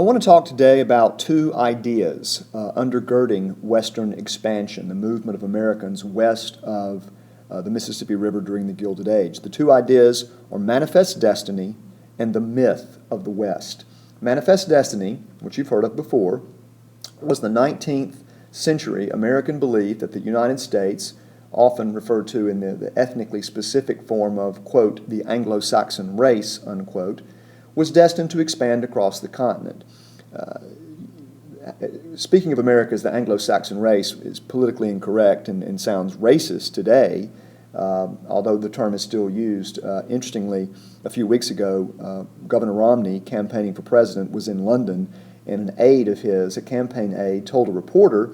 I want to talk today about two ideas undergirding Western expansion, the movement of Americans west of the Mississippi River during the Gilded Age. The two ideas are manifest destiny and the myth of the West. Manifest destiny, which you've heard of before, was the 19th century American belief that the United States, often referred to in the ethnically specific form of, quote, the Anglo-Saxon race, unquote, was destined to expand across the continent. Speaking of America as the Anglo-Saxon race is politically incorrect and sounds racist today, although the term is still used. Interestingly, a few weeks ago, Governor Romney, campaigning for president, was in London, and an aide of his, a campaign aide, told a reporter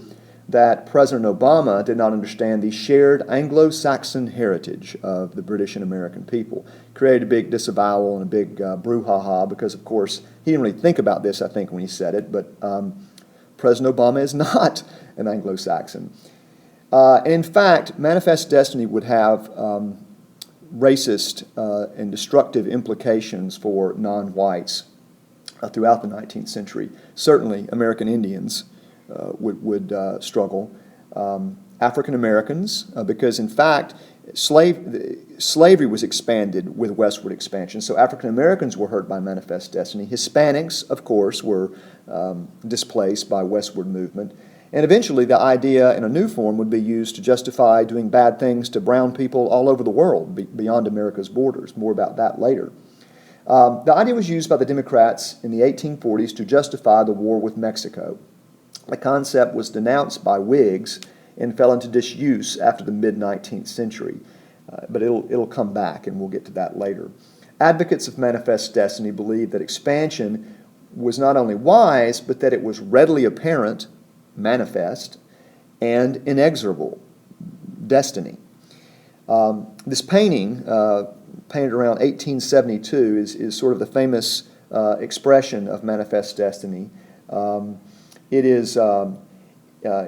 that President Obama did not understand the shared Anglo-Saxon heritage of the British and American people. Created a big disavowal and a big brouhaha because, of course, he didn't really think about this, I think, when he said it, but President Obama is not an Anglo-Saxon. And in fact, manifest destiny would have racist and destructive implications for non-whites throughout the 19th century. Certainly, American Indians would struggle. African Americans, because in fact, slavery was expanded with westward expansion, so African Americans were hurt by manifest destiny. Hispanics, of course, were displaced by westward movement. And eventually, the idea in a new form would be used to justify doing bad things to brown people all over the world, beyond America's borders. More about that later. The idea was used by the Democrats in the 1840s to justify the war with Mexico. The concept was denounced by Whigs and fell into disuse after the mid-19th century. But it'll come back, and we'll get to that later. Advocates of manifest destiny believed that expansion was not only wise, but that it was readily apparent, manifest, and inexorable, destiny. This painting, painted around 1872, is sort of the famous expression of manifest destiny. It's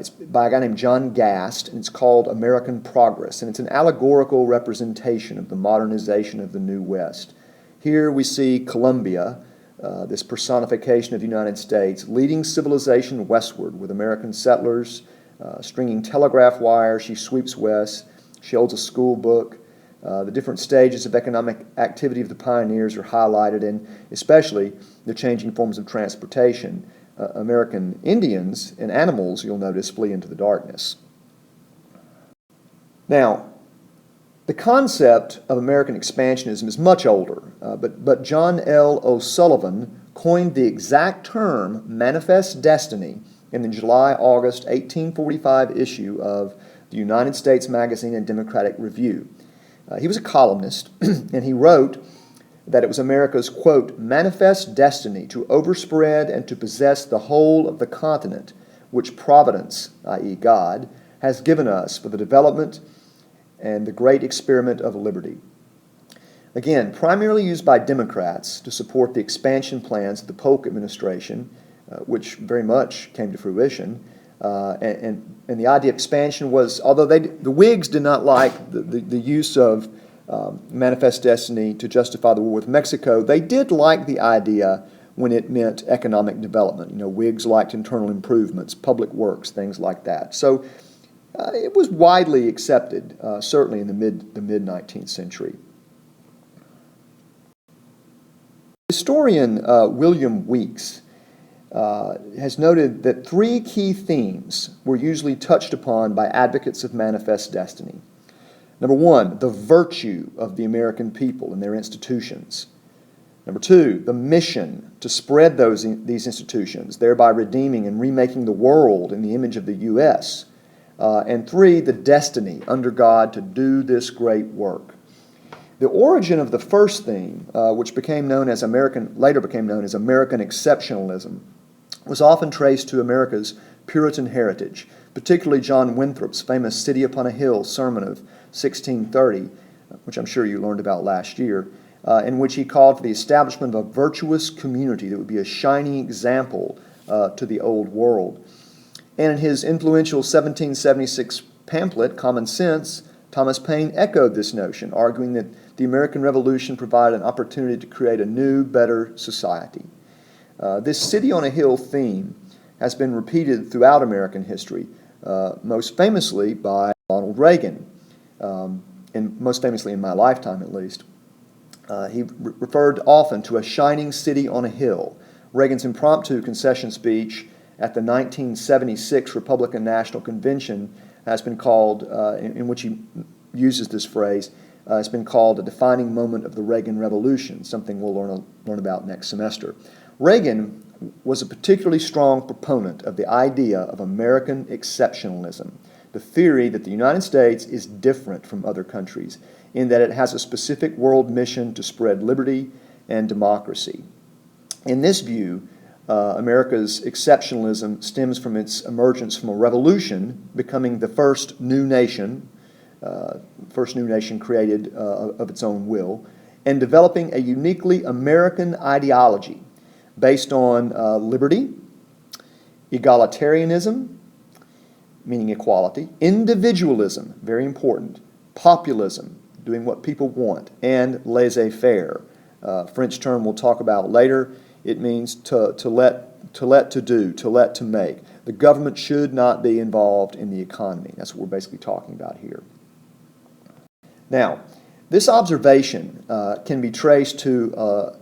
by a guy named John Gast, and it's called American Progress, and it's an allegorical representation of the modernization of the New West. Here we see Columbia, this personification of the United States, leading civilization westward with American settlers, stringing telegraph wires. She sweeps west. She holds a school book. The different stages of economic activity of the pioneers are highlighted, and especially the changing forms of transportation. American Indians and animals, you'll notice, flee into the darkness. Now, the concept of American expansionism is much older, but John L. O'Sullivan coined the exact term manifest destiny in the July-August 1845 issue of the United States Magazine and Democratic Review. He was a columnist, and he wrote that it was America's, quote, manifest destiny to overspread and to possess the whole of the continent, which Providence, i.e. God, has given us for the development and the great experiment of liberty. Again, primarily used by Democrats to support the expansion plans of the Polk administration, which very much came to fruition. And the idea of expansion was, although the Whigs did not like the use of manifest destiny to justify the war with Mexico, they did like the idea when it meant economic development. Whigs liked internal improvements, public works, things like that. So it was widely accepted, certainly in the mid-19th century. Historian William Weeks has noted that three key themes were usually touched upon by advocates of manifest destiny. Number one, the virtue of the American people and their institutions. Number two, the mission to spread these institutions, thereby redeeming and remaking the world in the image of the U.S. And three, the destiny under God to do this great work. The origin of the first theme, which later became known as American exceptionalism, was often traced to America's Puritan heritage, particularly John Winthrop's famous City Upon a Hill sermon of 1630, which I'm sure you learned about last year, in which he called for the establishment of a virtuous community that would be a shining example to the old world. And in his influential 1776 pamphlet, Common Sense, Thomas Paine echoed this notion, arguing that the American Revolution provided an opportunity to create a new, better society. This city on a hill theme has been repeated throughout American history, most famously by Ronald Reagan, and most famously in my lifetime at least. He referred often to a shining city on a hill. Reagan's impromptu concession speech at the 1976 Republican National Convention has been called, in which he uses this phrase, it's been called a defining moment of the Reagan Revolution, something we'll learn about next semester. Reagan was a particularly strong proponent of the idea of American exceptionalism, the theory that the United States is different from other countries in that it has a specific world mission to spread liberty and democracy. In this view, America's exceptionalism stems from its emergence from a revolution, becoming the first new nation created of its own will, and developing a uniquely American ideology based on liberty, egalitarianism, meaning equality, individualism, very important, populism, doing what people want, and laissez-faire. French term we'll talk about later. It means to make. The government should not be involved in the economy. That's what we're basically talking about here. Now, this observation can be traced to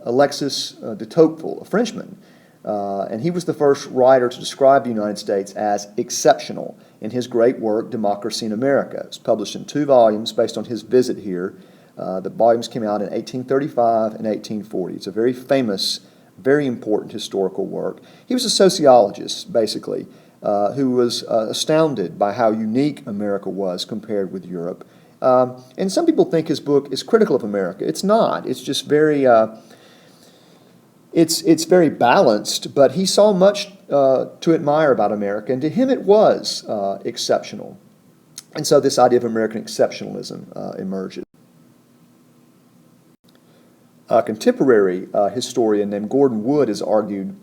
Alexis de Tocqueville, a Frenchman, and he was the first writer to describe the United States as exceptional in his great work, Democracy in America. It's published in 2 volumes based on his visit here. The volumes came out in 1835 and 1840. It's a very famous, very important historical work. He was a sociologist, basically, who was astounded by how unique America was compared with Europe. And some people think his book is critical of America. It's not. It's just very, it's very balanced, but he saw much to admire about America, and to him it was exceptional. And so this idea of American exceptionalism emerges. A contemporary historian named Gordon Wood has argued,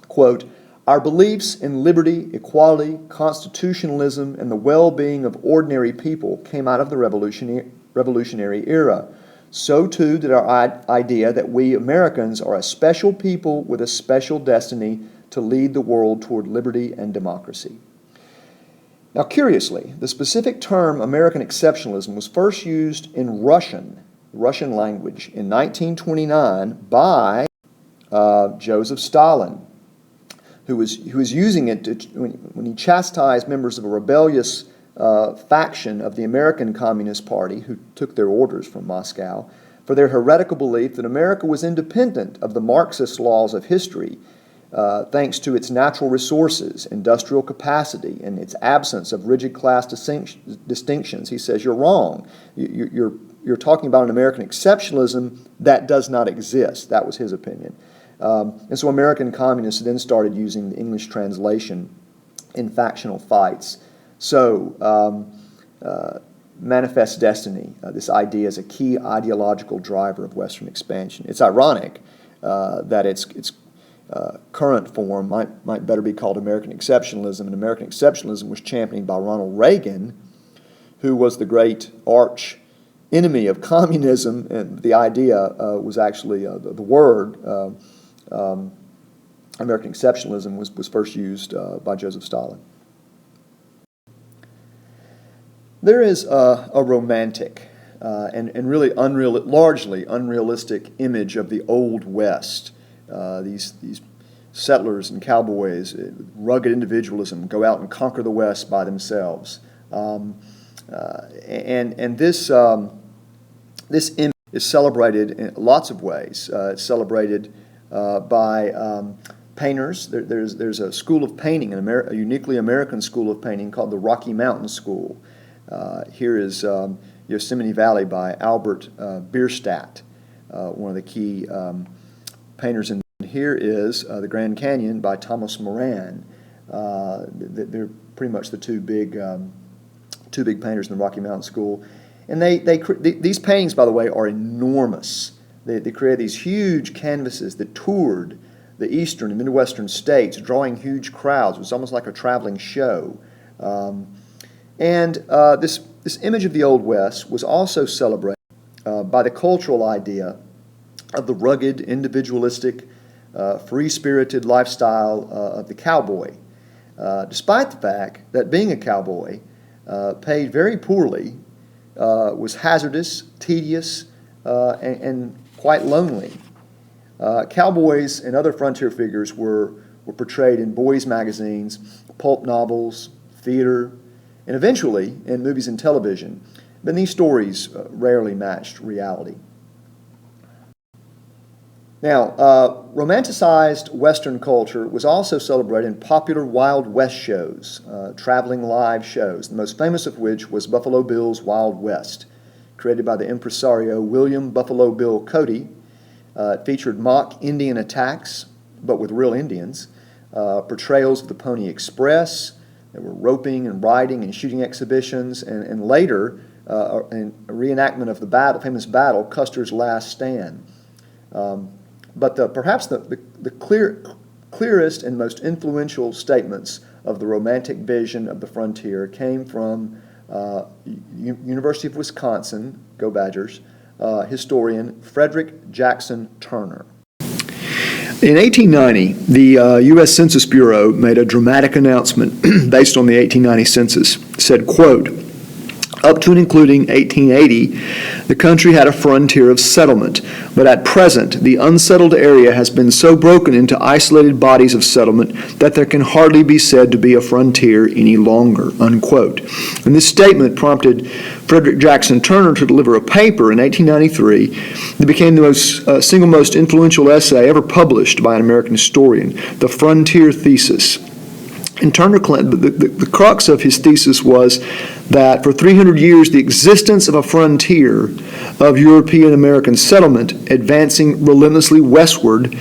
quote, "Our beliefs in liberty, equality, constitutionalism, and the well-being of ordinary people came out of the revolutionary era. So too did our idea that we Americans are a special people with a special destiny to lead the world toward liberty and democracy." Now, curiously, the specific term American exceptionalism was first used in Russian language in 1929 by Joseph Stalin, who was using it when he chastised members of a rebellious faction of the American Communist Party, who took their orders from Moscow, for their heretical belief that America was independent of the Marxist laws of history, thanks to its natural resources, industrial capacity, and its absence of rigid class distinctions. He says, you're wrong. You're talking about an American exceptionalism that does not exist. That was his opinion. And so American communists then started using the English translation in factional fights. So manifest destiny, this idea is a key ideological driver of Western expansion. It's ironic that its current form might better be called American exceptionalism, and American exceptionalism was championed by Ronald Reagan, who was the great arch enemy of communism, and the idea was actually the word American exceptionalism was first used by Joseph Stalin. There is a romantic and really largely unrealistic image of the Old West. These settlers and cowboys, rugged individualism, go out and conquer the West by themselves. And this image is celebrated in lots of ways. It's celebrated by painters. There's a school of painting, a uniquely American school of painting called the Rocky Mountain School. Here is Yosemite Valley by Albert Bierstadt, one of the key painters. And here is the Grand Canyon by Thomas Moran. They're pretty much the two big painters in the Rocky Mountain School. And these paintings, by the way, are enormous. They create these huge canvases that toured the eastern and midwestern states, drawing huge crowds. It was almost like a traveling show. This image of the Old West was also celebrated by the cultural idea of the rugged, individualistic free-spirited lifestyle of the cowboy, despite the fact that being a cowboy paid very poorly, was hazardous, tedious, and quite lonely. Cowboys and other frontier figures were portrayed in boys' magazines, pulp novels, theater, and eventually in movies and television. But these stories rarely matched reality. Now, romanticized Western culture was also celebrated in popular Wild West shows, traveling live shows, the most famous of which was Buffalo Bill's Wild West, created by the impresario William Buffalo Bill Cody. It featured mock Indian attacks, but with real Indians, portrayals of the Pony Express. There were roping and riding and shooting exhibitions, and later a reenactment of the famous battle, Custer's Last Stand. But perhaps the clearest and most influential statements of the romantic vision of the frontier came from University of Wisconsin, go Badgers, historian Frederick Jackson Turner. In 1890, the U.S. Census Bureau made a dramatic announcement based on the 1890 census. It said, quote, "Up to and including 1880, the country had a frontier of settlement, but at present the unsettled area has been so broken into isolated bodies of settlement that there can hardly be said to be a frontier any longer," unquote. And this statement prompted Frederick Jackson Turner to deliver a paper in 1893 that became the single most influential essay ever published by an American historian, the Frontier Thesis. And Turner claimed the crux of his thesis was that for 300 years the existence of a frontier of European American settlement advancing relentlessly westward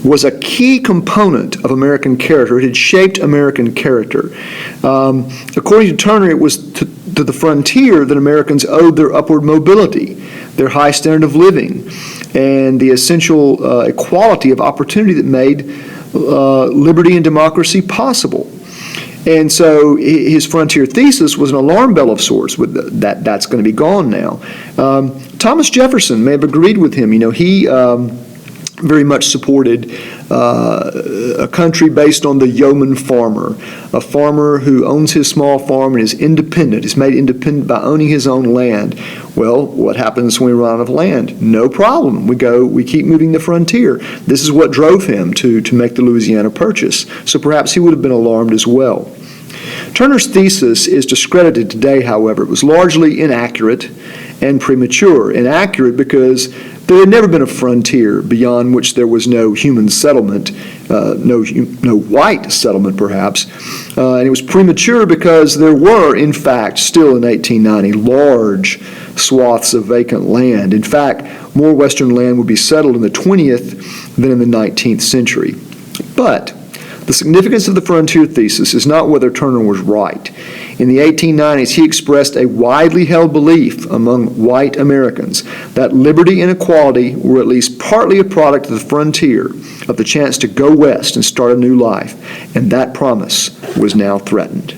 was a key component of American character. It had shaped American character. According to Turner, it was to the frontier that Americans owed their upward mobility, their high standard of living, and the essential equality of opportunity that made liberty and democracy possible. And so his frontier thesis was an alarm bell of sorts. That's going to be gone now. Thomas Jefferson may have agreed with him. He very much supported a country based on the yeoman farmer, a farmer who owns his small farm and is independent, is made independent by owning his own land. Well, what happens when we run out of land? No problem. We keep moving the frontier. This is what drove him to make the Louisiana Purchase. So perhaps he would have been alarmed as well. Turner's thesis is discredited today, however. It was largely inaccurate and premature. Inaccurate because there had never been a frontier beyond which there was no human settlement, no white settlement perhaps. And it was premature because there were, in fact, still in 1890, large swaths of vacant land. In fact, more Western land would be settled in the 20th than in the 19th century. But the significance of the frontier thesis is not whether Turner was right. In the 1890s, he expressed a widely held belief among white Americans that liberty and equality were at least partly a product of the frontier, of the chance to go west and start a new life, and that promise was now threatened.